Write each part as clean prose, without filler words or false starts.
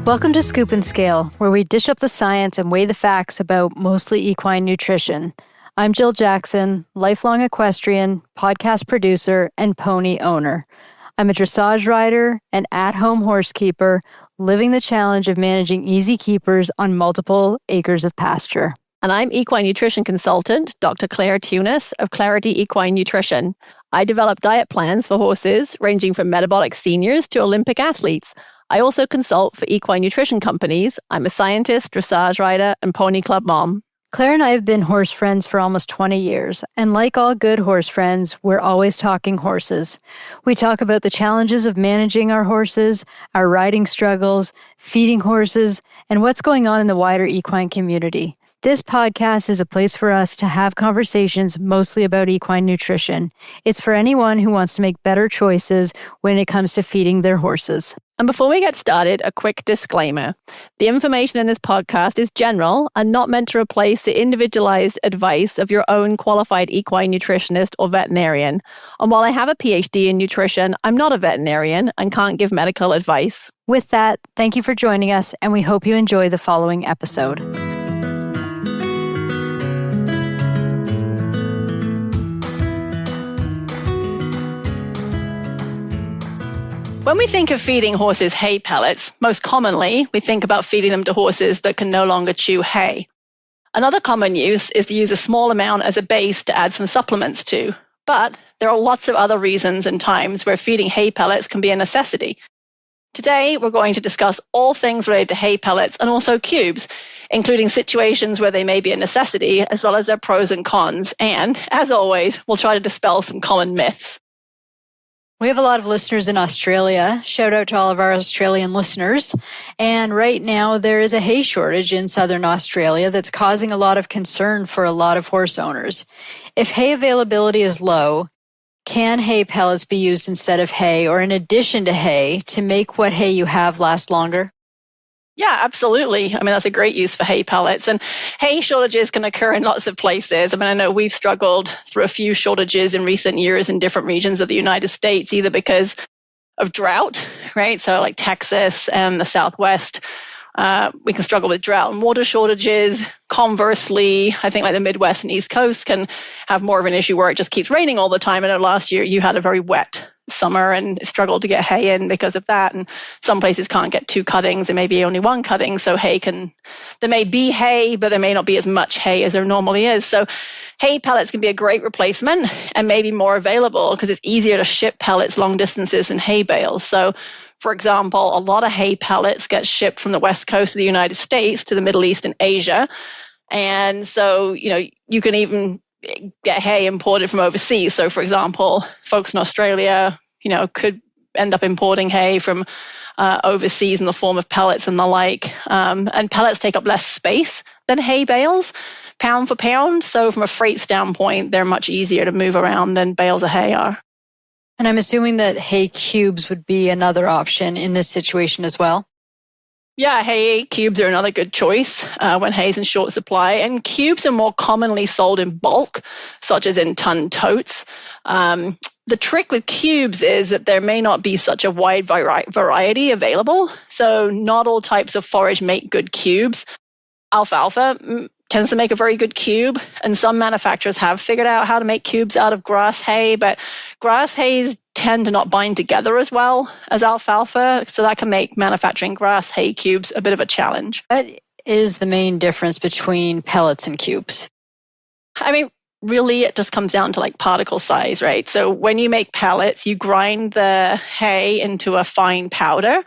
Welcome to Scoop and Scale, where we dish up the science and weigh the facts about mostly equine nutrition. I'm Jill Jackson, lifelong equestrian, podcast producer, and pony owner. I'm a dressage rider and at-home horse keeper, living the challenge of managing easy keepers on multiple acres of pasture. And I'm equine nutrition consultant, Dr. Claire Tunis of Clarity Equine Nutrition. I develop diet plans for horses ranging from metabolic seniors to Olympic athletes. I also consult for equine nutrition companies. I'm a scientist, dressage rider, and pony club mom. Claire and I have been horse friends for almost 20 years, and like all good horse friends, we're always talking horses. We talk about the challenges of managing our horses, our riding struggles, feeding horses, and what's going on in the wider equine community. This podcast is a place for us to have conversations mostly about equine nutrition. It's for anyone who wants to make better choices when it comes to feeding their horses. And before we get started, a quick disclaimer. The information in this podcast is general and not meant to replace the individualized advice of your own qualified equine nutritionist or veterinarian. And while I have a PhD in nutrition, I'm not a veterinarian and can't give medical advice. With that, thank you for joining us, and we hope you enjoy the following episode. When we think of feeding horses hay pellets, most commonly we think about feeding them to horses that can no longer chew hay. Another common use is to use a small amount as a base to add some supplements to. But there are lots of other reasons and times where feeding hay pellets can be a necessity. Today, we're going to discuss all things related to hay pellets and also cubes, including situations where they may be a necessity, as well as their pros and cons. And, as always, we'll try to dispel some common myths. We have a lot of listeners in Australia. Shout out to all of our Australian listeners. And right now there is a hay shortage in southern Australia that's causing a lot of concern for a lot of horse owners. If hay availability is low, can hay pellets be used instead of hay or in addition to hay to make what hay you have last longer? Yeah, absolutely. I mean, that's a great use for hay pellets. And hay shortages can occur in lots of places. I mean, I know we've struggled through a few shortages in recent years in different regions of the United States, either because of drought, right? So like Texas and the Southwest, we can struggle with drought and water shortages. Conversely, I think like the Midwest and East Coast can have more of an issue where it just keeps raining all the time. I know last year you had a very wet summer and struggled to get hay in because of that. And some places can't get 2 cuttings. There may be only 1 cutting. So there may be hay, but there may not be as much hay as there normally is. So hay pellets can be a great replacement and maybe more available because it's easier to ship pellets long distances than hay bales. So for example, a lot of hay pellets get shipped from the West Coast of the United States to the Middle East and Asia. And so, you can even get hay imported from overseas. So, for example, folks in Australia, could end up importing hay from overseas in the form of pellets and the like. And pellets take up less space than hay bales, pound for pound. So from a freight standpoint, they're much easier to move around than bales of hay are. And I'm assuming that hay cubes would be another option in this situation as well. Yeah, hay cubes are another good choice when hay's in short supply. And cubes are more commonly sold in bulk, such as in ton totes. The trick with cubes is that there may not be such a wide variety available. So not all types of forage make good cubes. Alfalfa tends to make a very good cube, and some manufacturers have figured out how to make cubes out of grass hay, but grass hays tend to not bind together as well as alfalfa, so that can make manufacturing grass hay cubes a bit of a challenge. What is the main difference between pellets and cubes? I mean, really, it just comes down to like particle size, right? So when you make pellets, you grind the hay into a fine powder,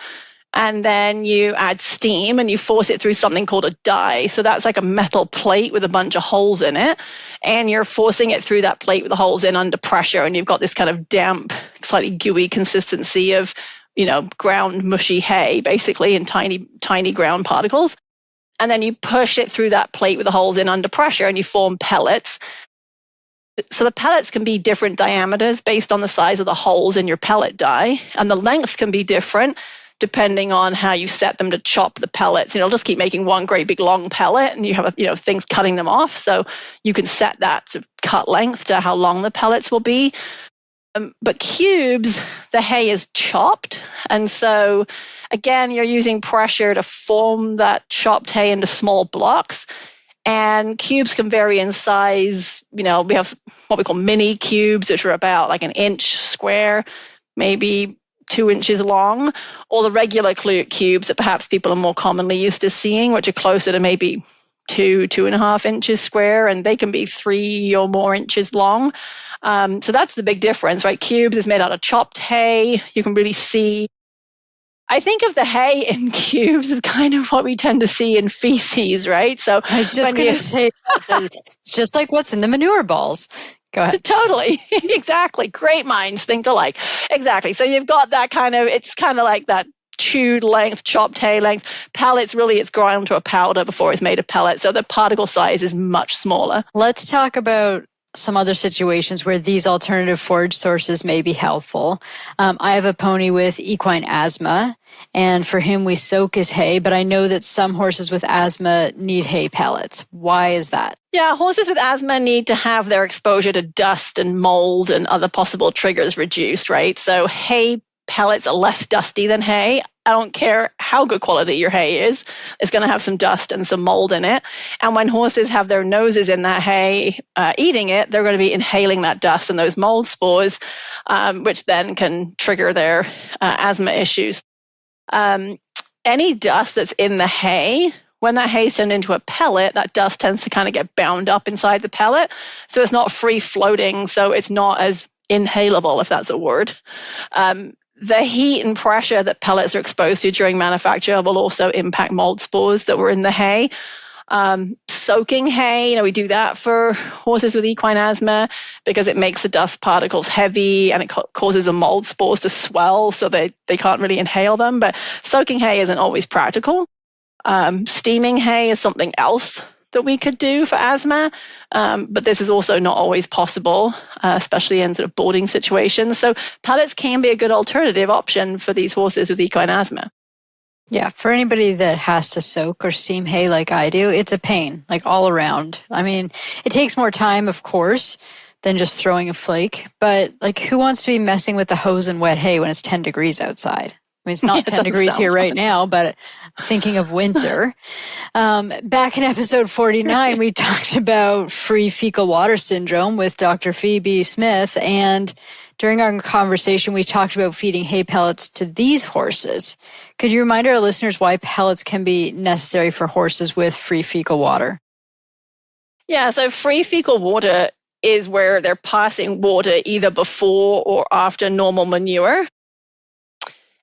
and then you add steam and you force it through something called a die. So that's like a metal plate with a bunch of holes in it. And you're forcing it through that plate with the holes in under pressure. And you've got this kind of damp, slightly gooey consistency of, ground mushy hay, basically, in tiny, tiny ground particles. And then you push it through that plate with the holes in under pressure and you form pellets. So the pellets can be different diameters based on the size of the holes in your pellet die. And the length can be different depending on how you set them to chop the pellets. It'll just keep making one great big long pellet and you have things cutting them off. So you can set that sort of cut length to how long the pellets will be. But cubes, the hay is chopped. And so, again, you're using pressure to form that chopped hay into small blocks. And cubes can vary in size. We have what we call mini cubes, which are about like an inch square, maybe 2 inches long, or the regular cubes that perhaps people are more commonly used to seeing, which are closer to maybe 2.5 inches square, and they can be 3 or more inches long. So that's the big difference, right? Cubes is made out of chopped hay. You can really see. I think of the hay in cubes as kind of what we tend to see in feces, right? So I was just going to say that it's just like what's in the manure balls. Go ahead. Totally. Exactly. Great minds think alike. Exactly. So you've got that it's kind of like that chewed length, chopped hay length. Pellets, really, it's ground to a powder before it's made a pellet. So the particle size is much smaller. Let's talk about some other situations where these alternative forage sources may be helpful. I have a pony with equine asthma, and for him, we soak his hay, but I know that some horses with asthma need hay pellets. Why is that? Yeah, horses with asthma need to have their exposure to dust and mold and other possible triggers reduced, right? So hay pellets are less dusty than hay. I don't care how good quality your hay is, it's going to have some dust and some mold in it. And when horses have their noses in that hay eating it, they're going to be inhaling that dust and those mold spores, which then can trigger their asthma issues. Any dust that's in the hay, when that hay is turned into a pellet, that dust tends to kind of get bound up inside the pellet. So it's not free floating, so it's not as inhalable, if that's a word. The heat and pressure that pellets are exposed to during manufacture will also impact mold spores that were in the hay. Soaking hay, we do that for horses with equine asthma because it makes the dust particles heavy and it causes the mold spores to swell, so they can't really inhale them. But soaking hay isn't always practical. Steaming hay is something else that we could do for asthma, but this is also not always possible, especially in sort of boarding situations. So pellets can be a good alternative option for these horses with equine asthma. Yeah, for anybody that has to soak or steam hay like I do, it's a pain, like all around. I mean, it takes more time, of course, than just throwing a flake, but like who wants to be messing with the hose and wet hay when it's 10 degrees outside? I mean, it's not 10 degrees here right now, but thinking of winter. Back in episode 49, we talked about free fecal water syndrome with Dr. Phoebe Smith. And during our conversation, we talked about feeding hay pellets to these horses. Could you remind our listeners why pellets can be necessary for horses with free fecal water? Yeah, so free fecal water is where they're passing water either before or after normal manure.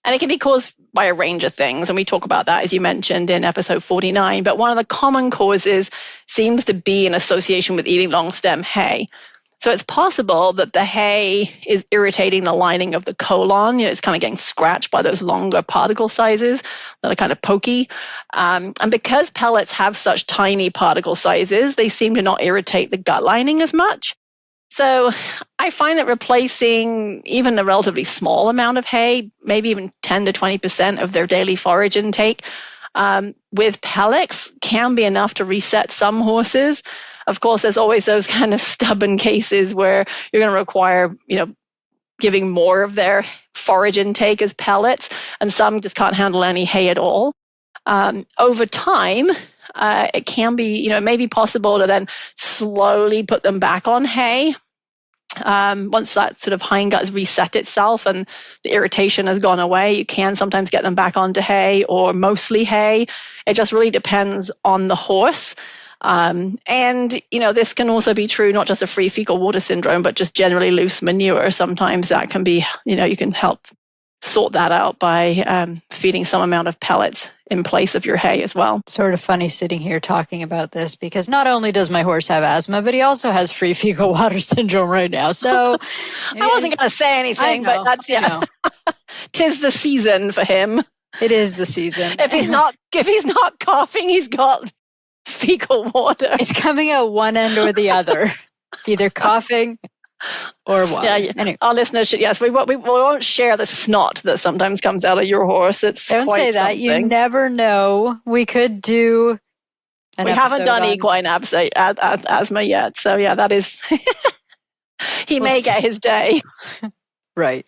And it can be caused by a range of things. And we talk about that, as you mentioned, in episode 49. But one of the common causes seems to be in association with eating long stem hay. So it's possible that the hay is irritating the lining of the colon. It's kind of getting scratched by those longer particle sizes that are kind of pokey. And because pellets have such tiny particle sizes, they seem to not irritate the gut lining as much. So I find that replacing even a relatively small amount of hay, maybe even 10 to 20% of their daily forage intake, with pellets can be enough to reset some horses. Of course, there's always those kind of stubborn cases where you're going to require, giving more of their forage intake as pellets, and some just can't handle any hay at all. Over time, it can be, it may be possible to then slowly put them back on hay. Once that sort of hindgut has reset itself and the irritation has gone away, you can sometimes get them back onto hay or mostly hay. It just really depends on the horse. And, this can also be true, not just of free fecal water syndrome, but just generally loose manure. Sometimes that can be, you can help sort that out by feeding some amount of pellets in place of your hay as well. Sort of funny sitting here talking about this because not only does my horse have asthma, but he also has free fecal water syndrome right now. So I wasn't going to say anything, but that's, yeah. 'Tis the season for him. It is the season. If he's not coughing, he's got fecal water. It's coming out one end or the other, either coughing or what? Yeah, anyway. Our listeners should, yes, we won't share the snot that sometimes comes out of your horse. Don't say that. Something. You never know. We could do we haven't done equine asthma yet. So yeah, that is, he may get his day. Right.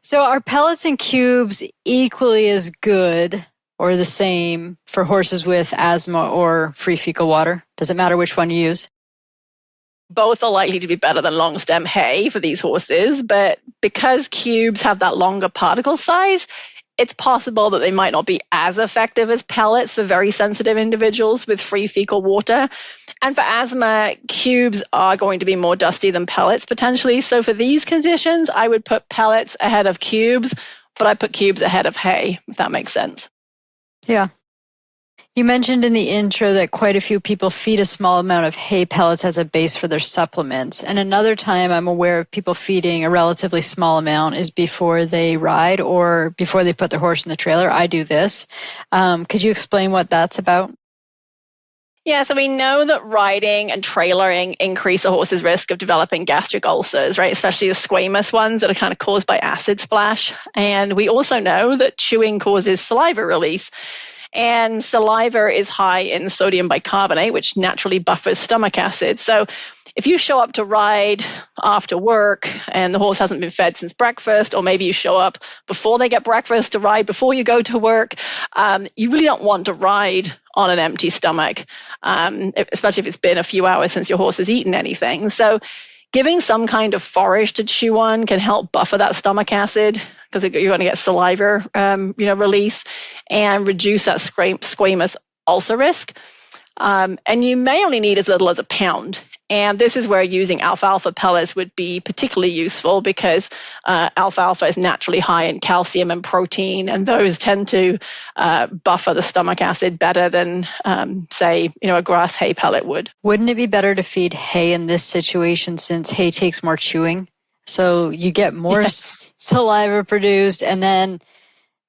So are pellets and cubes equally as good or the same for horses with asthma or free fecal water? Does it matter which one you use? Both are likely to be better than long stem hay for these horses, but because cubes have that longer particle size, it's possible that they might not be as effective as pellets for very sensitive individuals with free fecal water. And for asthma, cubes are going to be more dusty than pellets potentially. So for these conditions, I would put pellets ahead of cubes, but I put cubes ahead of hay, if that makes sense. Yeah. You mentioned in the intro that quite a few people feed a small amount of hay pellets as a base for their supplements. And another time I'm aware of people feeding a relatively small amount is before they ride or before they put their horse in the trailer. I do this. Could you explain what that's about? Yeah, so we know that riding and trailering increase a horse's risk of developing gastric ulcers, right? Especially the squamous ones that are kind of caused by acid splash. And we also know that chewing causes saliva release. And saliva is high in sodium bicarbonate, which naturally buffers stomach acid. So if you show up to ride after work and the horse hasn't been fed since breakfast, or maybe you show up before they get breakfast to ride before you go to work, you really don't want to ride on an empty stomach, especially if it's been a few hours since your horse has eaten anything. So giving some kind of forage to chew on can help buffer that stomach acid because you're going to get saliva, release and reduce that squamous ulcer risk. And you may only need as little as a pound. And this is where using alfalfa pellets would be particularly useful because alfalfa is naturally high in calcium and protein, and those tend to buffer the stomach acid better than, say, a grass hay pellet would. Wouldn't it be better to feed hay in this situation since hay takes more chewing? So you get more saliva produced, and then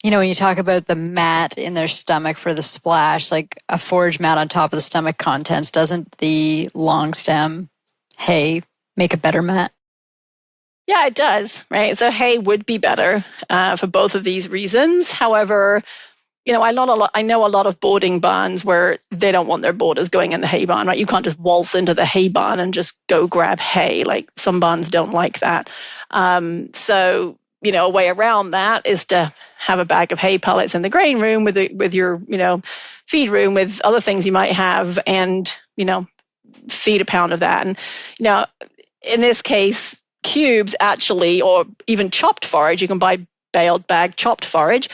when you talk about the mat in their stomach for the splash, like a forage mat on top of the stomach contents, doesn't the long stem hay make a better mat? Yeah, it does, right? So hay would be better for both of these reasons. However, I know a lot of boarding barns where they don't want their boarders going in the hay barn, right? You can't just waltz into the hay barn and just go grab hay. Like some barns don't like that. So a way around that is to have a bag of hay pellets in the grain room with your, feed room with other things you might have and, feed a pound of that. And, in this case, cubes actually, or even chopped forage, you can buy baled bag chopped forage.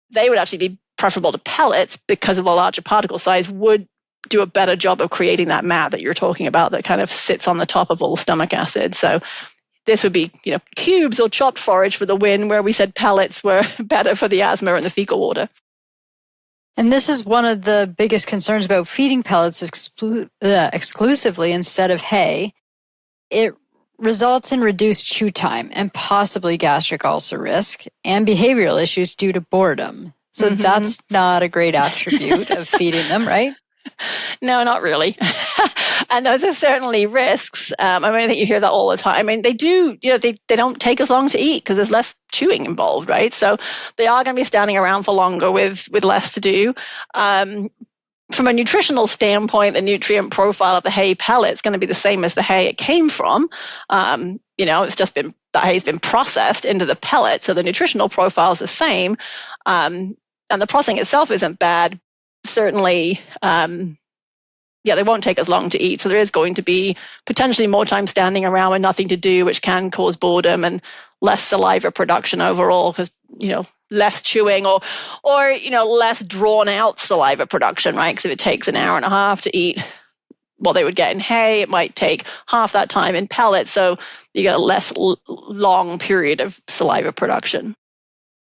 They would actually be preferable to pellets because of the larger particle size, would do a better job of creating that mat that you're talking about that kind of sits on the top of all the stomach acid. So this would be, cubes or chopped forage for the win, where we said pellets were better for the asthma and the fecal water. And this is one of the biggest concerns about feeding pellets exclusively instead of hay. It results in reduced chew time and possibly gastric ulcer risk and behavioral issues due to boredom. So that's not a great attribute of feeding them, right? No, not really. And those are certainly risks. I think you hear that all the time. They do, they don't take as long to eat because there's less chewing involved, right? So they are going to be standing around for longer with less to do. From a nutritional standpoint, the nutrient profile of the hay pellet is going to be the same as the hay it came from. It's just been, that hay's been processed into the pellet. So the nutritional profile is the same. And the processing itself isn't bad. Certainly, they won't take as long to eat. So there is going to be potentially more time standing around with nothing to do, which can cause boredom and less saliva production overall because, less chewing or less drawn out saliva production, right? Because if it takes an hour and a half to eat what they would get in hay, it might take half that time in pellets. So you get a less long period of saliva production.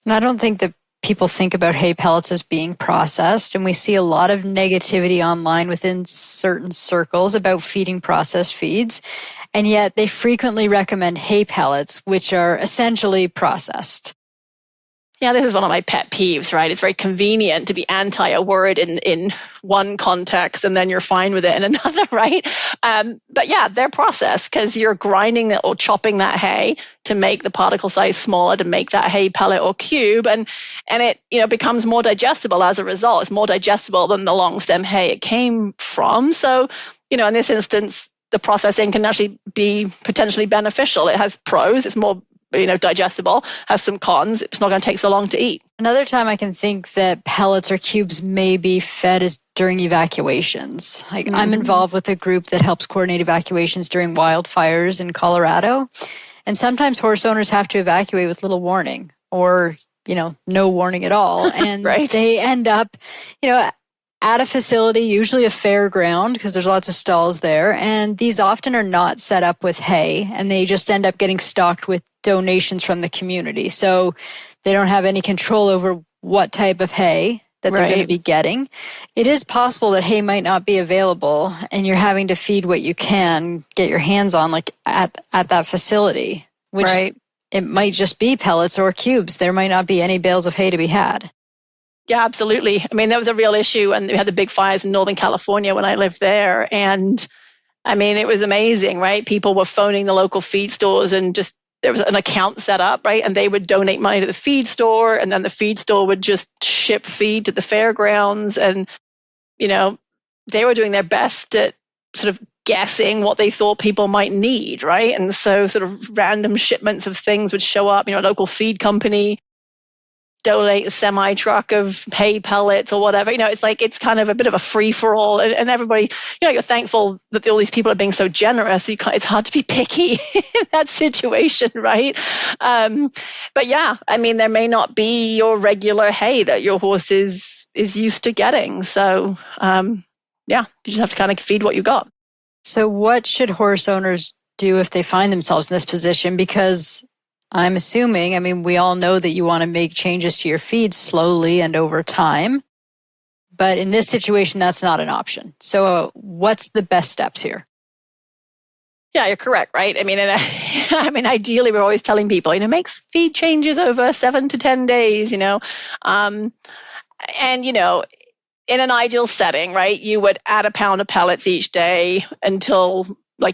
And I don't think that people think about hay pellets as being processed, and we see a lot of negativity online within certain circles about feeding processed feeds, and yet they frequently recommend hay pellets, which are essentially processed. Yeah, this is one of my pet peeves, right? It's very convenient to be anti a word in one context and then you're fine with it in another, right? But yeah, they're processed because you're grinding it or chopping that hay to make the particle size smaller, to make that hay pellet or cube, and it becomes more digestible as a result. It's more digestible than the long stem hay it came from. So, in this instance, the processing can actually be potentially beneficial. It has pros. It's more digestible, has some cons. It's not going to take so long to eat. Another time I can think that pellets or cubes may be fed is during evacuations. Like I'm involved with a group that helps coordinate evacuations during wildfires in Colorado. And sometimes horse owners have to evacuate with little warning or, no warning at all. And right. They end up, at a facility, usually a fairground, because there's lots of stalls there. And these often are not set up with hay, and they just end up getting stocked with donations from the community. So they don't have any control over what type of hay that they're going to be getting. It is possible that hay might not be available, and you're having to feed what you can get your hands on, like at that facility, which it might just be pellets or cubes. There might not be any bales of hay to be had. Yeah, absolutely. I mean, that was a real issue, and we had the big fires in Northern California when I lived there. And I mean, it was amazing, right? People were phoning the local feed stores, and just there was an account set up, right? And they would donate money to the feed store, and then the feed store would just ship feed to the fairgrounds. And, they were doing their best at sort of guessing what they thought people might need, right? And so sort of random shipments of things would show up, a local feed company donate a semi truck of hay pellets or whatever. It's kind of a bit of a free for all, and everybody, you're thankful that all these people are being so generous. It's hard to be picky in that situation, right? But yeah, I mean, there may not be your regular hay that your horse is used to getting. So yeah, you just have to kind of feed what you got. So what should horse owners do if they find themselves in this position? Because I'm assuming, we all know that you want to make changes to your feed slowly and over time. But in this situation, that's not an option. So what's the best steps here? Yeah, you're correct, right? Ideally, we're always telling people, make feed changes over 7 to 10 days, and, in an ideal setting, right, you would add a pound of pellets each day until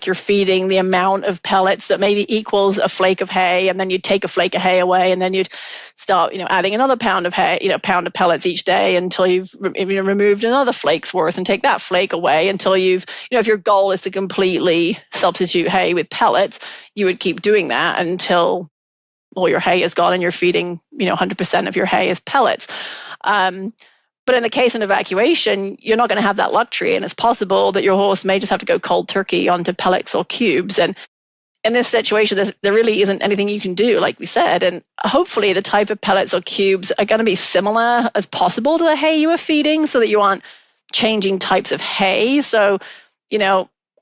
you're feeding the amount of pellets that maybe equals a flake of hay, and then you'd take a flake of hay away, and then you'd start, adding another pound of hay, pound of pellets each day until you've removed another flake's worth, and take that flake away until you've, if your goal is to completely substitute hay with pellets, you would keep doing that until all your hay is gone and you're feeding, 100% of your hay is pellets. But in the case of evacuation, you're not going to have that luxury, and it's possible that your horse may just have to go cold turkey onto pellets or cubes. And in this situation, there really isn't anything you can do, like we said. And hopefully the type of pellets or cubes are going to be similar as possible to the hay you are feeding, so that you aren't changing types of hay. So,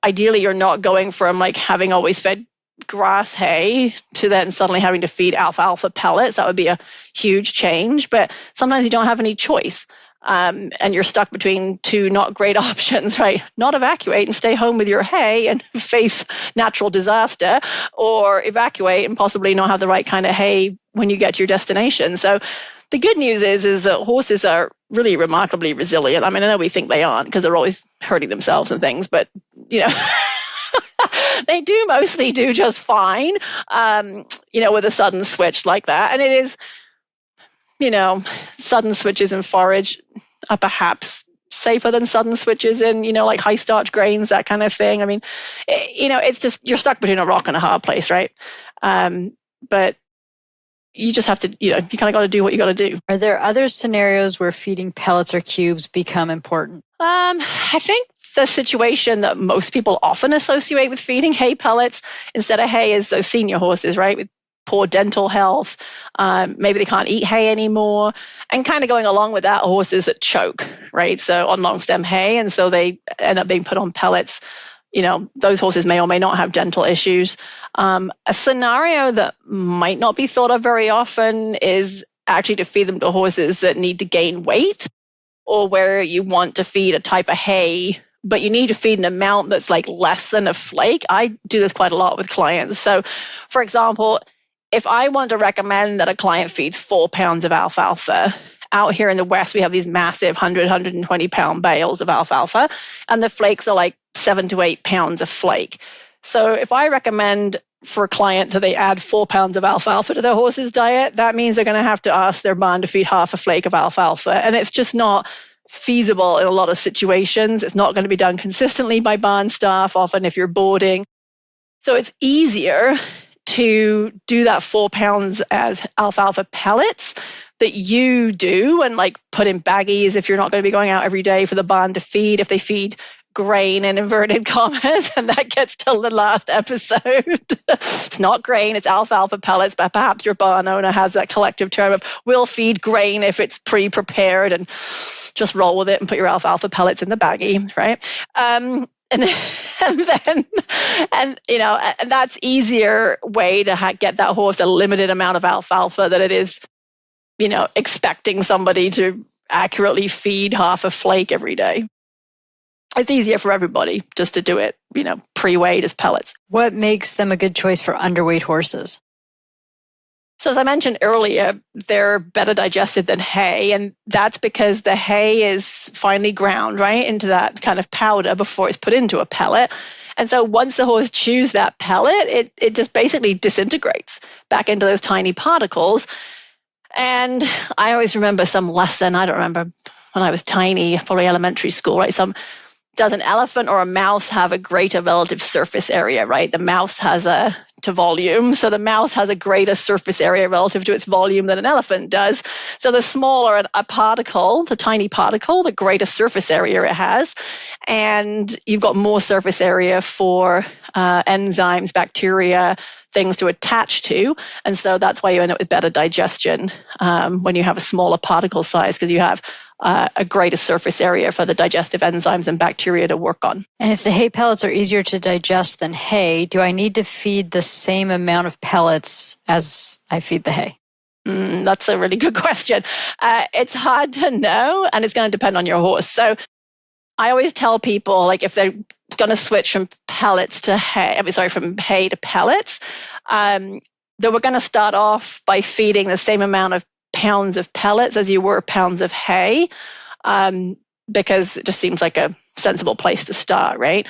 ideally you're not going from having always fed grass hay to then suddenly having to feed alfalfa pellets. That would be a huge change, but sometimes you don't have any choice. And you're stuck between two not great options, right? Not evacuate and stay home with your hay and face natural disaster, or evacuate and possibly not have the right kind of hay when you get to your destination. So the good news is that horses are really remarkably resilient. I know we think they aren't because they're always hurting themselves and things, but they do mostly do just fine, with a sudden switch like that. And it is, sudden switches in forage are perhaps safer than sudden switches in, high starch grains, that kind of thing. It's just, you're stuck between a rock and a hard place, right? But you just have to, you kind of got to do what you got to do. Are there other scenarios where feeding pellets or cubes become important? I think the situation that most people often associate with feeding hay pellets instead of hay is those senior horses, right? With poor dental health. Maybe they can't eat hay anymore. And kind of going along with that, horses that choke, right? So on long stem hay, and so they end up being put on pellets. Those horses may or may not have dental issues. A scenario that might not be thought of very often is actually to feed them to horses that need to gain weight, or where you want to feed a type of hay, but you need to feed an amount that's less than a flake. I do this quite a lot with clients. So, for example, if I want to recommend that a client feeds 4 pounds of alfalfa, out here in the West, we have these massive 120 pound bales of alfalfa, and the flakes are 7 to 8 pounds a flake. So if I recommend for a client that they add 4 pounds of alfalfa to their horse's diet, that means they're going to have to ask their barn to feed half a flake of alfalfa. And it's just not feasible in a lot of situations. It's not going to be done consistently by barn staff, often if you're boarding. So it's easier to do that 4 pounds as alfalfa pellets that you do and like put in baggies if you're not going to be going out every day for the barn to feed, if they feed grain in inverted commas, and that gets to the last episode. It's not grain, it's alfalfa pellets, but perhaps your barn owner has that collective term of we'll feed grain if it's pre-prepared, and just roll with it and put your alfalfa pellets in the baggie, right? And that's easier way to get that horse a limited amount of alfalfa than it is, expecting somebody to accurately feed half a flake every day. It's easier for everybody just to do it, pre-weighed as pellets. What makes them a good choice for underweight horses? So as I mentioned earlier, they're better digested than hay, and that's because the hay is finely ground, right, into that kind of powder before it's put into a pellet. And so once the horse chews that pellet, it just basically disintegrates back into those tiny particles. And I always remember some lesson, I don't remember when I was tiny, probably elementary school, right? Does an elephant or a mouse have a greater relative surface area, right? The mouse has to volume. So the mouse has a greater surface area relative to its volume than an elephant does. So the smaller a particle, the tiny particle, the greater surface area it has. And you've got more surface area for enzymes, bacteria, things to attach to. And so that's why you end up with better digestion when you have a smaller particle size, because you have a greater surface area for the digestive enzymes and bacteria to work on. And if the hay pellets are easier to digest than hay, do I need to feed the same amount of pellets as I feed the hay? That's a really good question. It's hard to know, and it's going to depend on your horse. So I always tell people, like, if they're going to switch from pellets to hay, from hay to pellets, that we're going to start off by feeding the same amount of pounds of pellets as you were pounds of hay, because it just seems like a sensible place to start, right?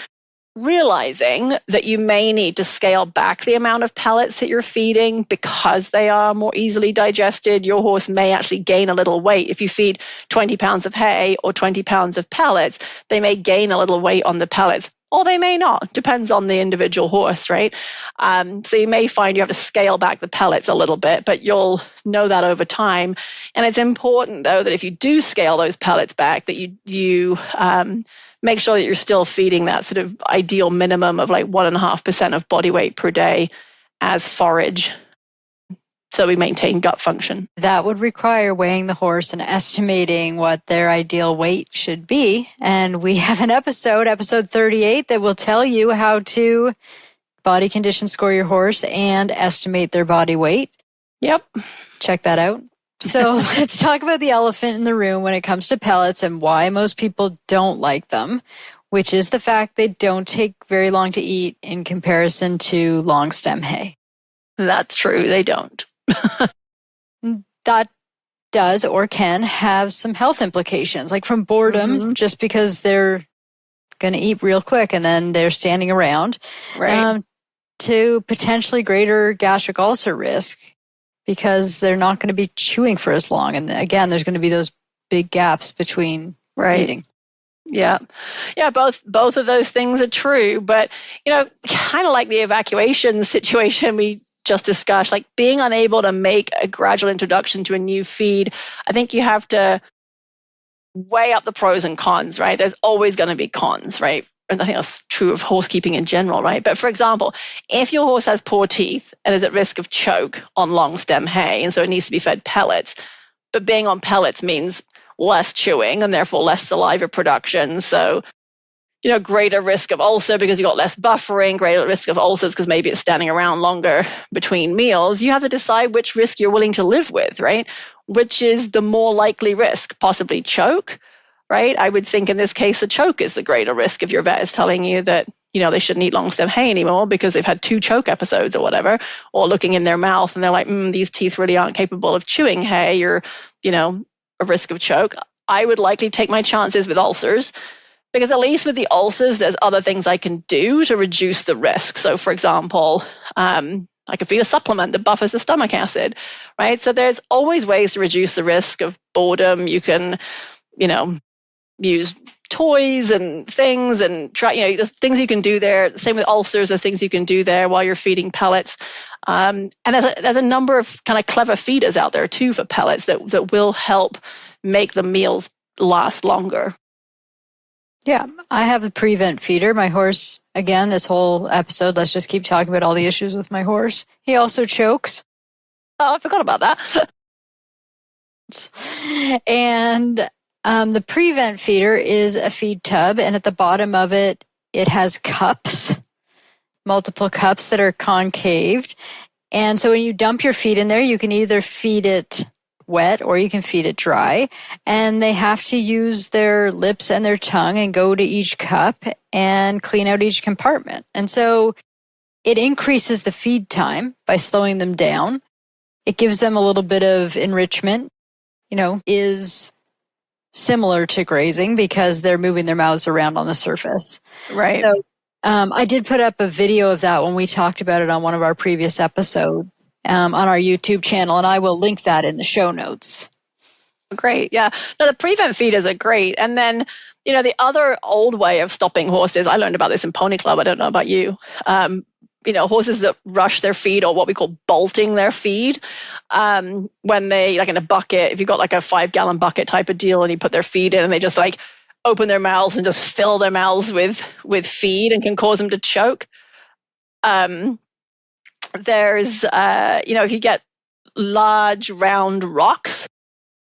Realizing that you may need to scale back the amount of pellets that you're feeding because they are more easily digested. Your horse may actually gain a little weight. If you feed 20 pounds of hay or 20 pounds of pellets, they may gain a little weight on the pellets, or they may not. Depends on the individual horse, right? So you may find you have to scale back the pellets a little bit, but you'll know that over time. And it's important, though, that if you do scale those pellets back, that you make sure that you're still feeding that sort of ideal minimum of like 1.5% of body weight per day as forage, so we maintain gut function. That would require weighing the horse and estimating what their ideal weight should be. And we have an episode 38, that will tell you how to body condition score your horse and estimate their body weight. Yep. Check that out. So let's talk about the elephant in the room when it comes to pellets and why most people don't like them, which is the fact they don't take very long to eat in comparison to long stem hay. That's true. They don't. That does or can have some health implications, like from boredom, just because they're going to eat real quick and then they're standing around, right, to potentially greater gastric ulcer risk, because they're not going to be chewing for as long. And again, there's going to be those big gaps between eating. Yeah. Both of those things are true. But, kind of like the evacuation situation we just discussed, like being unable to make a gradual introduction to a new feed, I think you have to weigh up the pros and cons, right? There's always going to be cons, right? And I think that's true of horsekeeping in general, right? But for example, if your horse has poor teeth and is at risk of choke on long stem hay, and so it needs to be fed pellets, but being on pellets means less chewing and therefore less saliva production. So, greater risk of ulcer because you've got less buffering, greater risk of ulcers because maybe it's standing around longer between meals. You have to decide which risk you're willing to live with, right? Which is the more likely risk? Possibly choke, right? I would think in this case, the choke is the greater risk if your vet is telling you that, they shouldn't eat long stem hay anymore because they've had 2 choke episodes or whatever, or looking in their mouth and they're like, these teeth really aren't capable of chewing hay, or, a risk of choke. I would likely take my chances with ulcers, because at least with the ulcers, there's other things I can do to reduce the risk. So for example, I could feed a supplement that buffers the stomach acid, right? So there's always ways to reduce the risk of boredom. You can, use toys and things and try, there's things you can do there. Same with ulcers, there's things you can do there while you're feeding pellets. And there's a number of kind of clever feeders out there too for pellets that will help make the meals last longer. Yeah, I have a prevent feeder. My horse, again, this whole episode, let's just keep talking about all the issues with my horse. He also chokes. Oh, I forgot about that. And the prevent feeder is a feed tub, and at the bottom of it, it has cups, multiple cups that are concaved. And so when you dump your feed in there, you can either feed it wet or you can feed it dry. And they have to use their lips and their tongue and go to each cup and clean out each compartment. And so it increases the feed time by slowing them down. It gives them a little bit of enrichment, is similar to grazing because they're moving their mouths around on the surface. Right. So I did put up a video of that when we talked about it on one of our previous episodes on our YouTube channel, and I will link that in the show notes. Great. Yeah. No, the prevent feeders are great. And then, the other old way of stopping horses, I learned about this in Pony Club. I don't know about you. Horses that rush their feed, or what we call bolting their feed, when they, like in a bucket, if you've got like a 5-gallon bucket type of deal and you put their feed in and they just like open their mouths and just fill their mouths with feed and can cause them to choke. There's, if you get large round rocks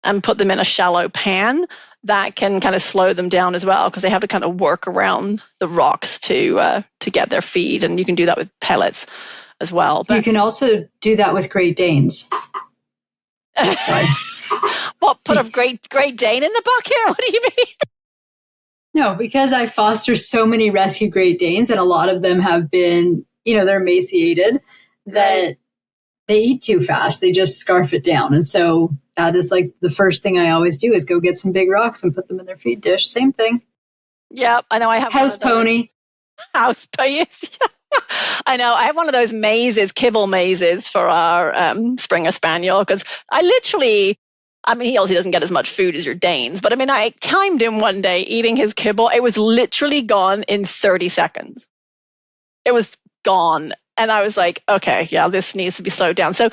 and put them in a shallow pan, that can kind of slow them down as well because they have to kind of work around the rocks to get their feed, and you can do that with pellets as well. But you can also do that with Great Danes. Sorry. What, put a Great Dane in the bucket? What do you mean? No, because I foster so many rescue Great Danes, and a lot of them have been, they're emaciated, that they eat too fast. They just scarf it down. And so that is like the first thing I always do is go get some big rocks and put them in their feed dish. Same thing. Yeah, I know. I have house pony. House pony. I know. I have one of those mazes, kibble mazes for our Springer Spaniel, because he obviously doesn't get as much food as your Danes, but I timed him one day eating his kibble. It was literally gone in 30 seconds. It was gone. And I was like, okay, yeah, this needs to be slowed down. So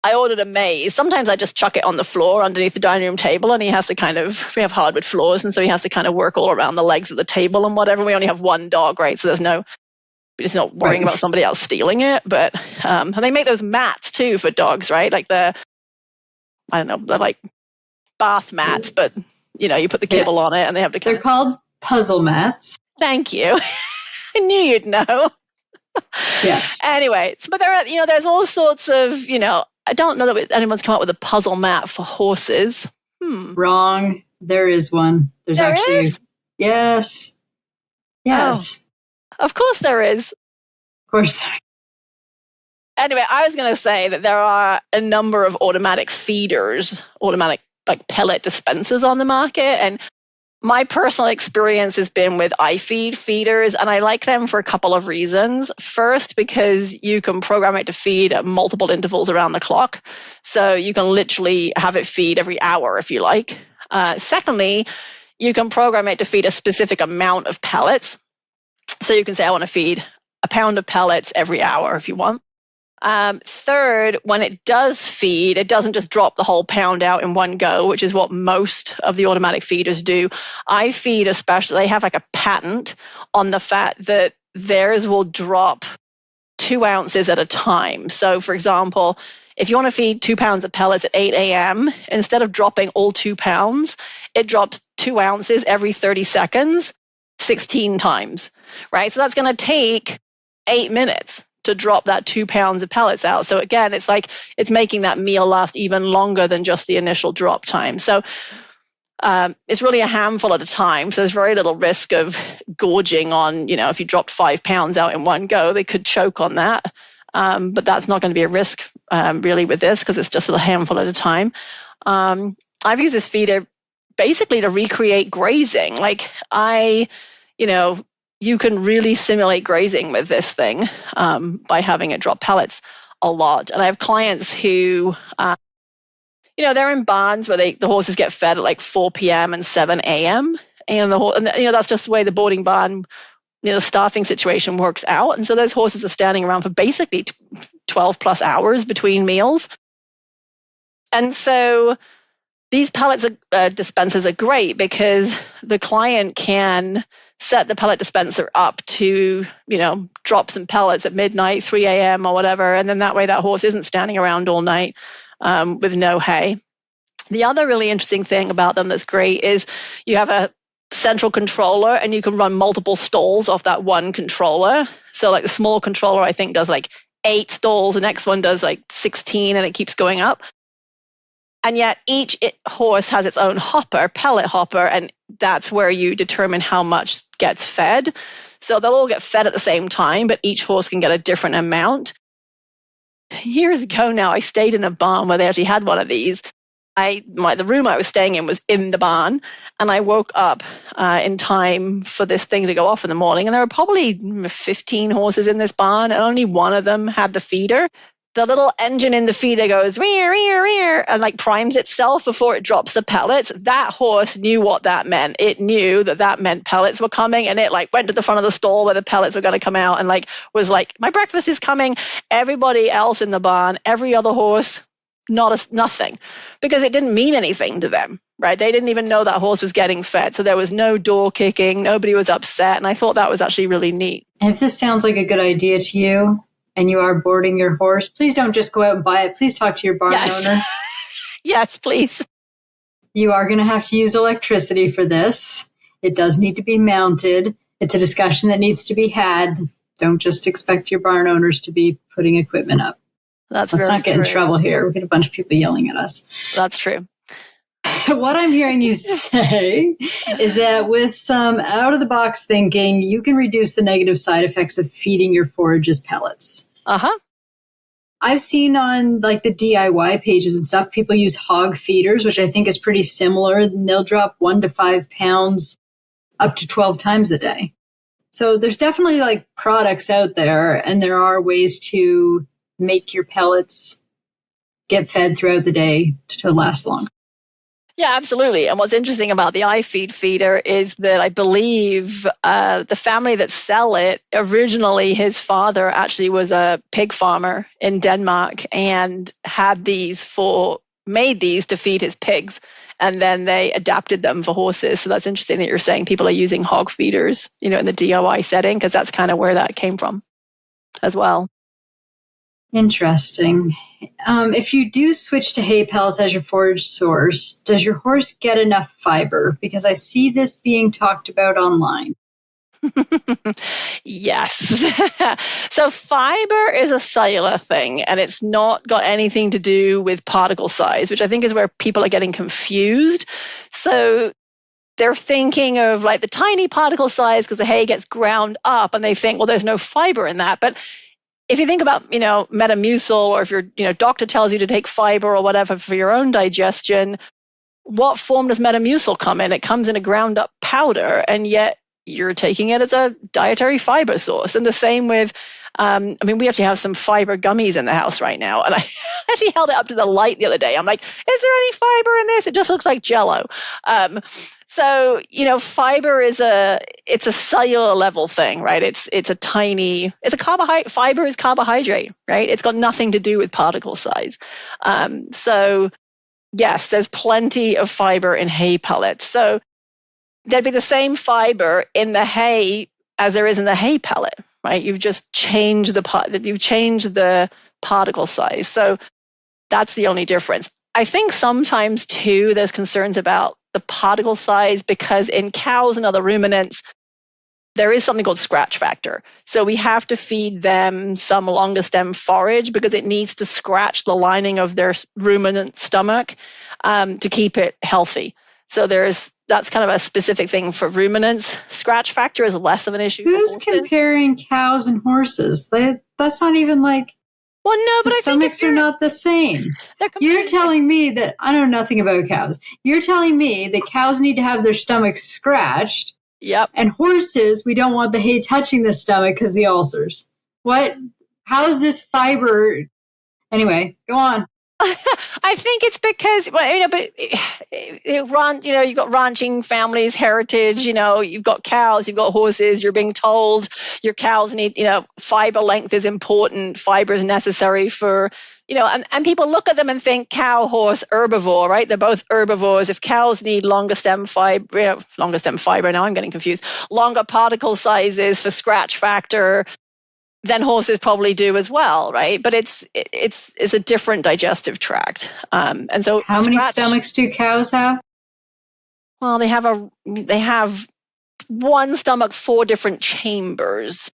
I ordered a maze. Sometimes I just chuck it on the floor underneath the dining room table, and he has to we have hardwood floors, and so he has to kind of work all around the legs of the table and whatever. We only have one dog, right? So he's not worrying about somebody else stealing it. But and they make those mats too for dogs, right? Like they're like bath mats, but you put the kibble on it and they have to They're called puzzle mats. Thank you. I knew you'd know. Yes. Anyway, but there's all sorts of, I don't know that anyone's come up with a puzzle mat for horses. Wrong. There is one. There actually is? Yes. Yes. Oh, of course there is. Of course. Anyway, I was going to say that there are a number of automatic feeders, automatic like pellet dispensers on the market, and my personal experience has been with iFeed feeders, and I like them for a couple of reasons. First, because you can program it to feed at multiple intervals around the clock. So you can literally have it feed every hour if you like. Secondly, you can program it to feed a specific amount of pellets. So you can say, I want to feed a pound of pellets every hour if you want. Third, when it does feed, it doesn't just drop the whole pound out in one go, which is what most of the automatic feeders do. iFeed especially, they have like a patent on the fact that theirs will drop 2 ounces at a time. So for example, if you want to feed 2 pounds of pellets at 8 a.m., instead of dropping all 2 pounds, it drops 2 ounces every 30 seconds, 16 times, right? So that's going to take 8 minutes to drop that 2 pounds of pellets out. So again, it's like it's making that meal last even longer than just the initial drop time. So it's really a handful at a time. So there's very little risk of gorging on, if you dropped 5 pounds out in one go, they could choke on that. But that's not going to be a risk really with this because it's just a handful at a time. I've used this feeder basically to recreate grazing. Like you can really simulate grazing with this thing by having it drop pellets a lot. And I have clients who, they're in barns where the horses get fed at like 4 p.m. and 7 a.m. and that's just the way the boarding barn, the staffing situation works out. And so those horses are standing around for basically 12 plus hours between meals. And so these pellets dispensers are great because the client can set the pellet dispenser up to, drop some pellets at midnight, 3 a.m. or whatever. And then that way that horse isn't standing around all night with no hay. The other really interesting thing about them that's great is you have a central controller and you can run multiple stalls off that one controller. So like the small controller, I think, does like 8 stalls. The next one does like 16 and it keeps going up. And yet each horse has its own pellet hopper, and that's where you determine how much gets fed. So they'll all get fed at the same time, but each horse can get a different amount. Years ago now, I stayed in a barn where they actually had one of these. The room I was staying in was in the barn, and I woke up in time for this thing to go off in the morning, and there were probably 15 horses in this barn, and only one of them had the feeder. The little engine in the feeder goes rear, rear, rear, and like primes itself before it drops the pellets. That horse knew what that meant. It knew that meant pellets were coming, and it like went to the front of the stall where the pellets were going to come out, and like was like, my breakfast is coming. Everybody else in the barn, every other horse, nothing, because it didn't mean anything to them, right? They didn't even know that horse was getting fed. So there was no door kicking. Nobody was upset. And I thought that was actually really neat. And if this sounds like a good idea to you and you are boarding your horse, please don't just go out and buy it. Please talk to your barn owner. Yes, please. You are going to have to use electricity for this. It does need to be mounted. It's a discussion that needs to be had. Don't just expect your barn owners to be putting equipment up. Let's not get in trouble here. We get a bunch of people yelling at us. That's true. So what I'm hearing you say is that with some out-of-the-box thinking, you can reduce the negative side effects of feeding your forages pellets. Uh-huh. I've seen on like the DIY pages and stuff, people use hog feeders, which I think is pretty similar. And they'll drop 1 to 5 pounds up to 12 times a day. So there's definitely like products out there, and there are ways to make your pellets get fed throughout the day to last long. Yeah, absolutely. And what's interesting about the iFeed feeder is that I believe the family that sell it, originally his father actually was a pig farmer in Denmark and made these to feed his pigs. And then they adapted them for horses. So that's interesting that you're saying people are using hog feeders, in the DIY setting, because that's kind of where that came from as well. Interesting. If you do switch to hay pellets as your forage source, does your horse get enough fiber? Because I see this being talked about online. Yes. So fiber is a cellular thing, and it's not got anything to do with particle size, which I think is where people are getting confused. So they're thinking of like the tiny particle size because the hay gets ground up, and they think, well, there's no fiber in that. But if you think about, Metamucil, or if your, doctor tells you to take fiber or whatever for your own digestion, what form does Metamucil come in? It comes in a ground up powder, and yet you're taking it as a dietary fiber source. And the same with, we actually have some fiber gummies in the house right now. And I actually held it up to the light the other day. I'm like, is there any fiber in this? It just looks like Jell-O. So, fiber it's a cellular level thing, right? It's a carbohydrate. Fiber is carbohydrate, right? It's got nothing to do with particle size. So yes, there's plenty of fiber in hay pellets. So there'd be the same fiber in the hay as there is in the hay pellet, right? You've just changed the particle size. So that's the only difference. I think sometimes too, there's concerns about the particle size because in cows and other ruminants, there is something called scratch factor. So we have to feed them some longer stem forage because it needs to scratch the lining of their ruminant stomach to keep it healthy. So that's kind of a specific thing for ruminants. Scratch factor is less of an issue. Who's comparing cows and horses? That's not even like. Well, no, but the stomachs are not the same. You're telling me that I know nothing about cows. You're telling me that cows need to have their stomachs scratched. Yep. And horses, we don't want the hay touching the stomach because the ulcers. What? How is this fiber? Anyway, go on. I think it's because, well, but you've got ranching families, heritage, you've got cows, you've got horses, you're being told your cows need, fiber length is important, fiber is necessary for, and people look at them and think cow, horse, herbivore, right? They're both herbivores. If cows need longer stem fiber, now I'm getting confused, longer particle sizes for scratch factor, then horses probably do as well, right? But it's a different digestive tract, and so how many stomachs do cows have? Well, they have one stomach, 4 different chambers.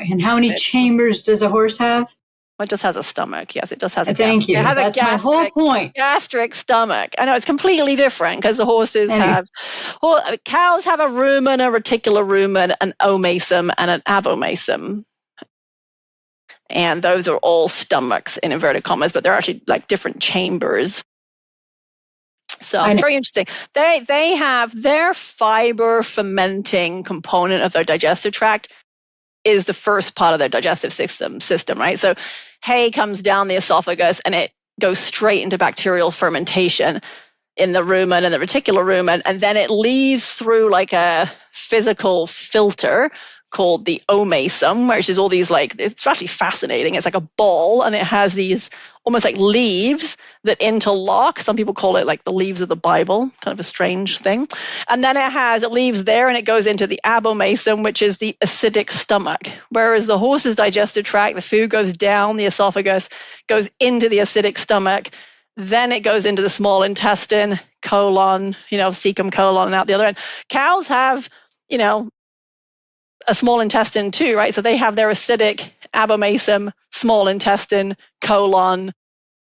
And how many chambers does a horse have? Well, it just has a stomach. Yes, it just has a Thank you. It has That's my whole point. Gastric stomach. I know it's completely different because the horses cows have a rumen, a reticular rumen, an omasum, and an abomasum. And those are all stomachs in inverted commas, but they're actually like different chambers. So very interesting. They have their fiber fermenting component of their digestive tract is the first part of their digestive system, right? So hay comes down the esophagus and it goes straight into bacterial fermentation in the rumen and the reticular rumen, and then it leaves through like a physical filter called the omasum, which is all these it's actually fascinating. It's like a ball and it has these almost like leaves that interlock. Some people call it like the leaves of the Bible, kind of a strange thing. And then it leaves there and it goes into the abomasum, which is the acidic stomach. Whereas the horse's digestive tract, the food goes down the esophagus, goes into the acidic stomach, then it goes into the small intestine, colon, cecum, colon, and out the other end. Cows have, a small intestine too, right? So they have their acidic abomasum, small intestine, colon.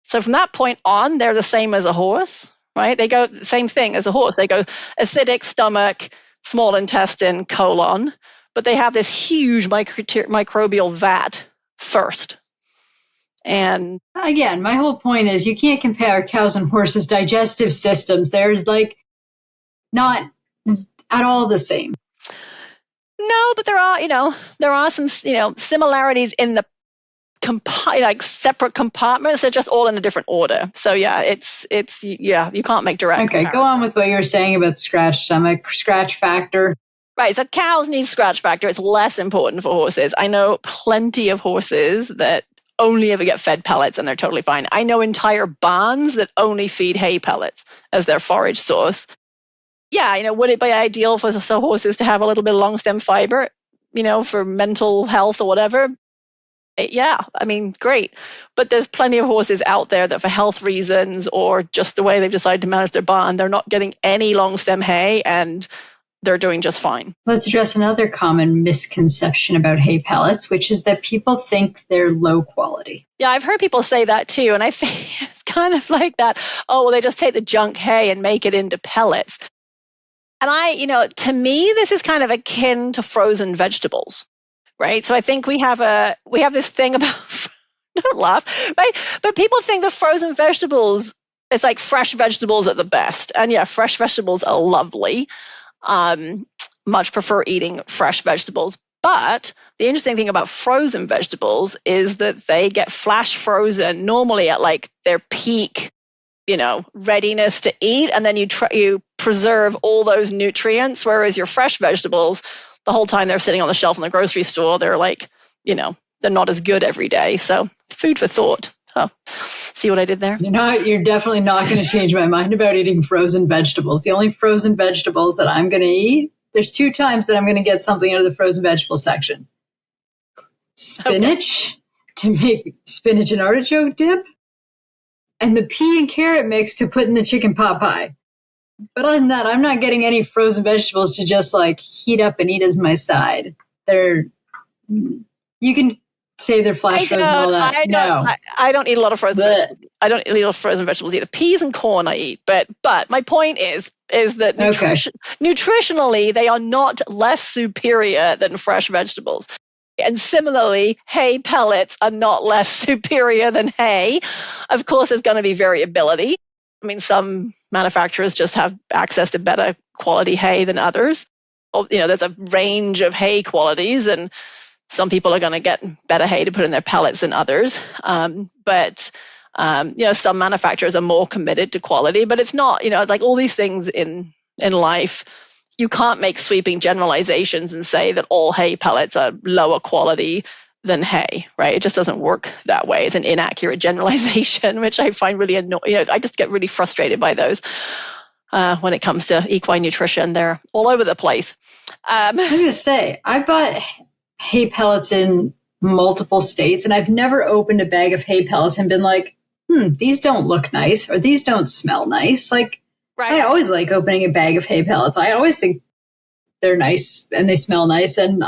So from that point on, they're the same as a horse, right? They go the same thing as a horse. They go acidic stomach, small intestine, colon, but they have this huge microbial vat first. And again, my whole point is you can't compare cows and horses' digestive systems. There's not at all the same. No, but there are some, similarities in the separate compartments. They're just all in a different order. So yeah, it's you can't make direct. Okay, go on with what you were saying about scratch factor. Right, so cows need scratch factor. It's less important for horses. I know plenty of horses that only ever get fed pellets and they're totally fine. I know entire barns that only feed hay pellets as their forage source. Yeah, would it be ideal for some horses to have a little bit of long stem fiber, for mental health or whatever? Yeah, I mean, great. But there's plenty of horses out there that for health reasons or just the way they've decided to manage their barn, they're not getting any long stem hay and they're doing just fine. Let's address another common misconception about hay pellets, which is that people think they're low quality. Yeah, I've heard people say that too. And I think it's kind of like that. Oh, well, they just take the junk hay and make it into pellets. And to me, this is kind of akin to frozen vegetables, right? So I think we have this thing about, don't laugh, right? But people think the frozen vegetables, it's like fresh vegetables at the best. And yeah, fresh vegetables are lovely. Much prefer eating fresh vegetables. But the interesting thing about frozen vegetables is that they get flash frozen normally at like their peak, readiness to eat. And then you preserve all those nutrients. Whereas your fresh vegetables, the whole time they're sitting on the shelf in the grocery store, they're like, they're not as good every day. So food for thought. Oh, see what I did there? You're definitely not going to change my mind about eating frozen vegetables. The only frozen vegetables that I'm going to eat, there's 2 times that I'm going to get something out of the frozen vegetable section. Spinach, to make spinach and artichoke dip, and the pea and carrot mix to put in the chicken pot pie. But other than that, I'm not getting any frozen vegetables to just heat up and eat as my side. You can say they're flash frozen and all that. I don't eat a lot of frozen vegetables. I don't eat a lot of frozen vegetables either. Peas and corn I eat, but my point is that nutritionally they are not less superior than fresh vegetables. And similarly, hay pellets are not less superior than hay. Of course, there's going to be variability. I mean, some manufacturers just have access to better quality hay than others. There's a range of hay qualities, and some people are going to get better hay to put in their pellets than others. But Some manufacturers are more committed to quality, but it's not, like all these things in life, you can't make sweeping generalizations and say that all hay pellets are lower quality than hay, right? It just doesn't work that way. It's an inaccurate generalization, which I find really annoying. I just get really frustrated by those when it comes to equine nutrition. They're all over the place. I was going to say, I bought hay pellets in multiple states, and I've never opened a bag of hay pellets and been like, these don't look nice, or these don't smell nice. Like, right. I always like opening a bag of hay pellets. I always think they're nice and they smell nice. And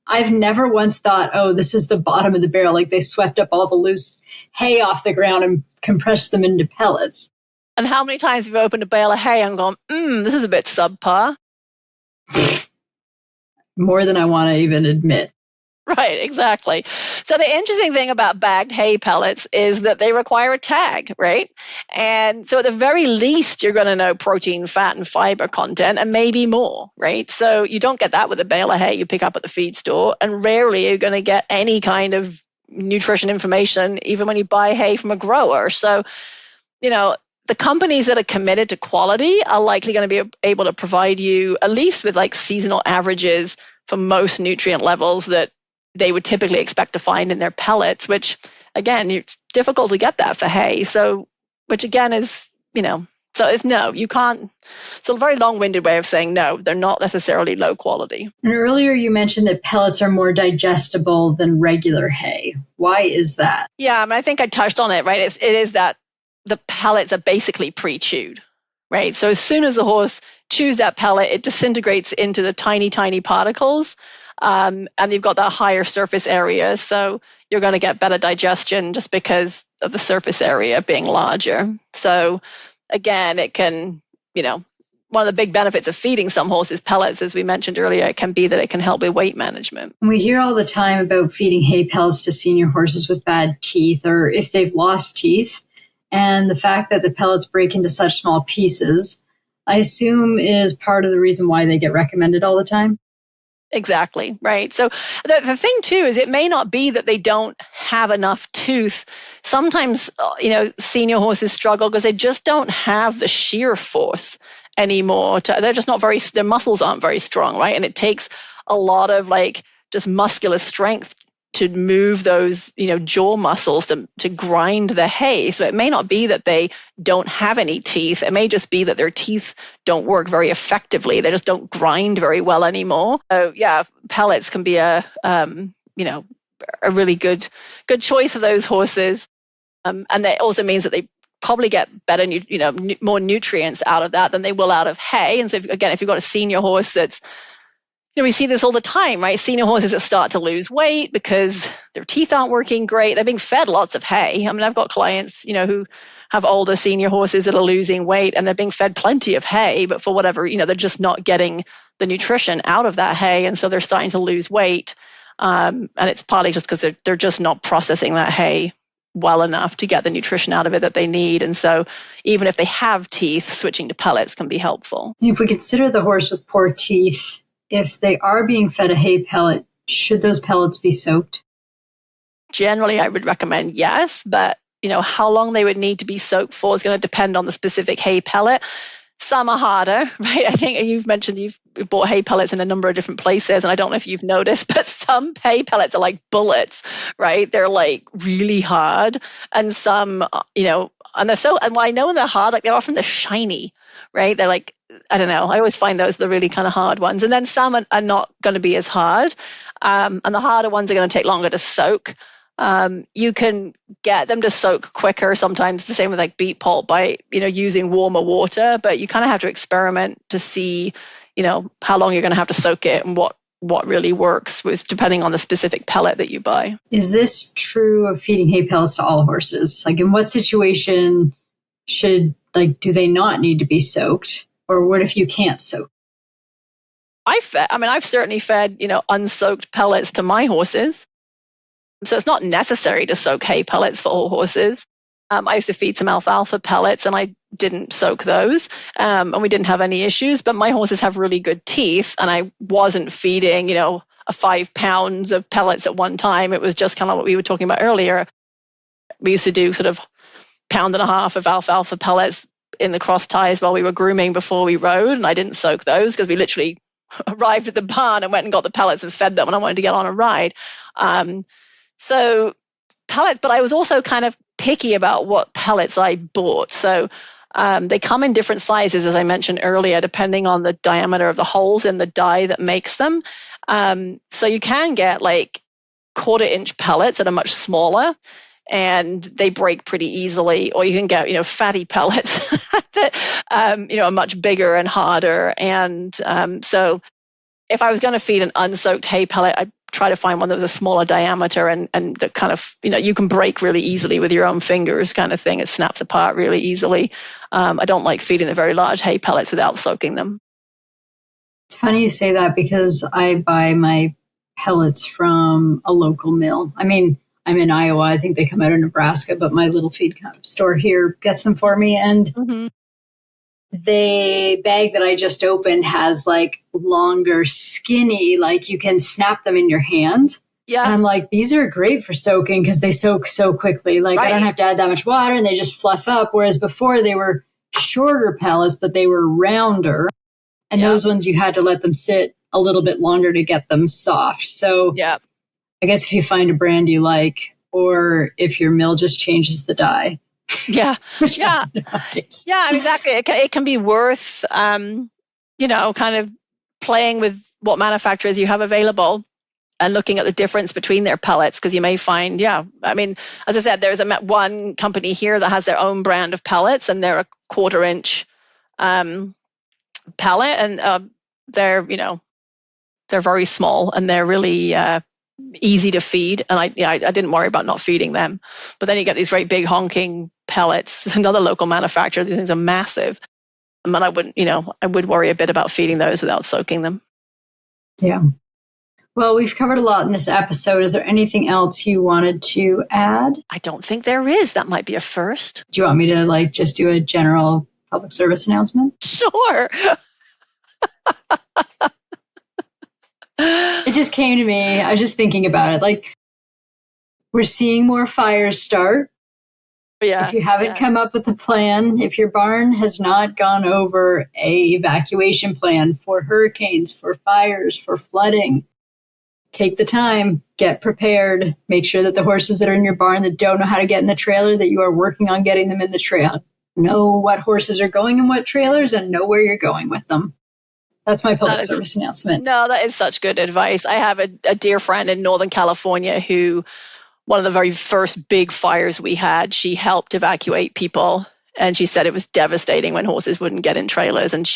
I've never once thought, oh, this is the bottom of the barrel. Like they swept up all the loose hay off the ground and compressed them into pellets. And how many times have you opened a bale of hay and gone, this is a bit subpar? More than I want to even admit. Right, exactly. So the interesting thing about bagged hay pellets is that they require a tag, right? And so at the very least, you're going to know protein, fat, and fiber content, and maybe more, right? So you don't get that with a bale of hay you pick up at the feed store, and rarely you're going to get any kind of nutrition information, even when you buy hay from a grower. So, the companies that are committed to quality are likely going to be able to provide you at least with like seasonal averages for most nutrient levels that they would typically expect to find in their pellets, which again, it's difficult to get that for hay. So, which again is, so it's no, you can't. It's a very long-winded way of saying no, they're not necessarily low quality. And earlier you mentioned that pellets are more digestible than regular hay. Why is that? Yeah, I think I touched on it, right? It is that the pellets are basically pre-chewed, right? So as soon as the horse chews that pellet, it disintegrates into the tiny, tiny particles. And you've got that higher surface area. So you're going to get better digestion just because of the surface area being larger. So again, it can, one of the big benefits of feeding some horses pellets, as we mentioned earlier, it can be that it can help with weight management. We hear all the time about feeding hay pellets to senior horses with bad teeth or if they've lost teeth. And the fact that the pellets break into such small pieces, I assume is part of the reason why they get recommended all the time. Exactly, right. So the thing too is it may not be that they don't have enough tooth. Sometimes, senior horses struggle because they just don't have the shear force anymore. They're just not their muscles aren't very strong, right? And it takes a lot of just muscular strength to move those, jaw muscles to grind the hay. So it may not be that they don't have any teeth. It may just be that their teeth don't work very effectively. They just don't grind very well anymore. So yeah, pellets can be a really good choice of those horses. And that also means that they probably get better, more nutrients out of that than they will out of hay. And so if you've got a senior horse that's, we see this all the time, right? Senior horses that start to lose weight because their teeth aren't working great. They're being fed lots of hay. I mean, I've got clients, who have older senior horses that are losing weight and they're being fed plenty of hay, but for whatever, they're just not getting the nutrition out of that hay. And so they're starting to lose weight. And it's partly just because they're just not processing that hay well enough to get the nutrition out of it that they need. And so even if they have teeth, switching to pellets can be helpful. If we consider the horse with poor teeth, if they are being fed a hay pellet, should those pellets be soaked? Generally, I would recommend yes, but how long they would need to be soaked for is going to depend on the specific hay pellet. Some are harder, right? I think you've mentioned you've bought hay pellets in a number of different places, and I don't know if you've noticed, but some hay pellets are like bullets, right? They're like really hard, and some, and they're and I know they're hard, they're often shiny, right? They're like, I don't know. I always find those the really kind of hard ones, and then some are not going to be as hard, and the harder ones are going to take longer to soak. You can get them to soak quicker. Sometimes the same with beet pulp by, using warmer water, but you kind of have to experiment to see, how long you're going to have to soak it and what really works depending on the specific pellet that you buy. Is this true of feeding hay pellets to all horses? In what situation do they not need to be soaked? Or what if you can't soak? I've certainly fed, unsoaked pellets to my horses. So it's not necessary to soak hay pellets for all horses. I used to feed some alfalfa pellets and I didn't soak those. And we didn't have any issues, but my horses have really good teeth and I wasn't feeding, a 5 pounds of pellets at one time. It was just kind of what we were talking about earlier. We used to do sort of pound and a half of alfalfa pellets in the cross ties while we were grooming before we rode, and I didn't soak those because we literally arrived at the barn and went and got the pellets and fed them when I wanted to get on a ride. So pellets, but I was also kind of picky about what pellets I bought. So they come in different sizes, as I mentioned earlier, depending on the diameter of the holes in the die that makes them. So you can get like 1/4-inch pellets that are much smaller, and they break pretty easily, or you can get, fatty pellets that, are much bigger and harder. And so if I was going to feed an unsoaked hay pellet, I'd try to find one that was a smaller diameter and that kind of, you can break really easily with your own fingers kind of thing. It snaps apart really easily. I don't like feeding the very large hay pellets without soaking them. It's funny you say that because I buy my pellets from a local mill. I mean, I'm in Iowa. I think they come out of Nebraska, but my little feed store here gets them for me. And the bag that I just opened has like longer, skinny, like you can snap them in your hand. Yeah. And I'm like, these are great for soaking because they soak so quickly. Like I don't have to add that much water and they just fluff up. Whereas before they were shorter pellets, but they were rounder. And those ones you had to let them sit a little bit longer to get them soft. So I guess if you find a brand you like, or if your mill just changes the dye. Yeah. Yeah. Yeah, exactly. It can be worth, kind of playing with what manufacturers you have available and looking at the difference between their pellets, because you may find, I mean, as I said, there's one company here that has their own brand of pellets, and they're a 1/4-inch pellet, and they're very small and they're really easy to feed, and I didn't worry about not feeding them. But then you get these great big honking pellets. Another local manufacturer, these things are massive, and I wouldn't, I would worry a bit about feeding those without soaking them. Yeah. Well, we've covered a lot in this episode. Is there anything else you wanted to add? I don't think there is. That might be a first. Do you want me to just do a general public service announcement? Sure. It just came to me. I was just thinking about it. Like, we're seeing more fires start. Yeah. If you haven't come up with a plan, if your barn has not gone over a evacuation plan for hurricanes, for fires, for flooding, take the time, get prepared, make sure that the horses that are in your barn that don't know how to get in the trailer, that you are working on getting them in the trailer. Know what horses are going in what trailers and know where you're going with them. That's my public service announcement. No, that is such good advice. I have a dear friend in Northern California who, one of the very first big fires we had, she helped evacuate people. And she said it was devastating when horses wouldn't get in trailers. And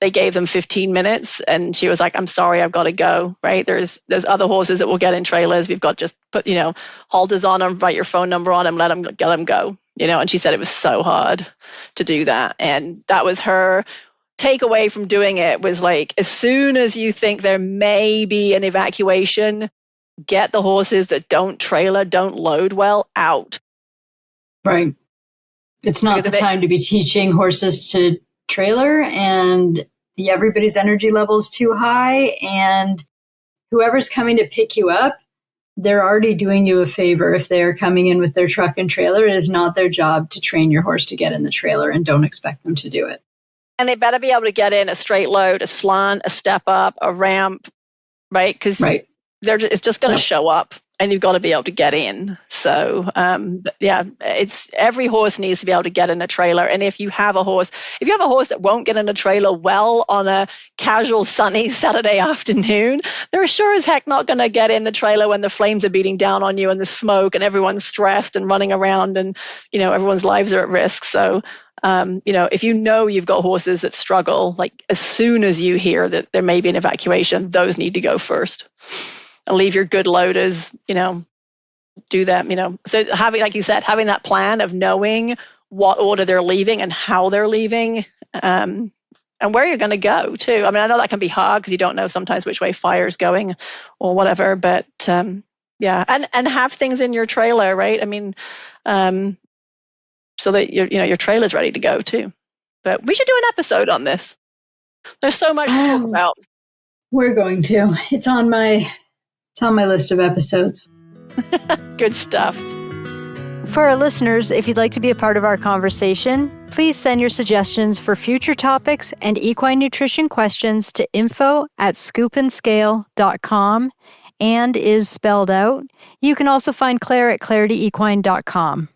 they gave them 15 minutes. And she was like, I'm sorry, I've got to go, right? There's other horses that will get in trailers. We've got just put, halters on them, write your phone number on them, let them go, And she said it was so hard to do that. And that was her takeaway from doing it, was like, as soon as you think there may be an evacuation, get the horses that don't trailer, don't load well, out. Right. It's not the time to be teaching horses to trailer, and everybody's energy level is too high, and whoever's coming to pick you up, they're already doing you a favor if they're coming in with their truck and trailer. It is not their job to train your horse to get in the trailer, and don't expect them to do it. And they better be able to get in a straight load, a slant, a step up, a ramp, right? Because it's just going to show up, and you've got to be able to get in. So, it's every horse needs to be able to get in a trailer. And if you have a horse that won't get in a trailer well on a casual sunny Saturday afternoon, they're sure as heck not going to get in the trailer when the flames are beating down on you and the smoke and everyone's stressed and running around and, everyone's lives are at risk. So, if you've got horses that struggle, like as soon as you hear that there may be an evacuation, those need to go first. And leave your good loaders, do that, So having, like you said, having that plan of knowing what order they're leaving and how they're leaving, and where you're going to go too. I mean, I know that can be hard because you don't know sometimes which way fire's going or whatever, but and have things in your trailer, right? I mean, so that your trailer's ready to go too. But we should do an episode on this. There's so much to talk about. We're going to. It's on my list of episodes. Good stuff. For our listeners, if you'd like to be a part of our conversation, please send your suggestions for future topics and equine nutrition questions to info@scoopandscale.com and is spelled out. You can also find Claire at clarityequine.com.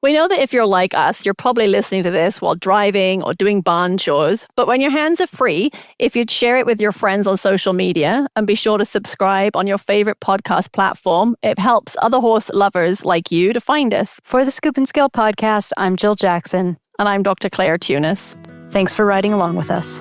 We know that if you're like us, you're probably listening to this while driving or doing barn chores. But when your hands are free, if you'd share it with your friends on social media and be sure to subscribe on your favorite podcast platform, it helps other horse lovers like you to find us. For the Scoop and Scale podcast, I'm Jill Jackson. And I'm Dr. Claire Tunis. Thanks for riding along with us.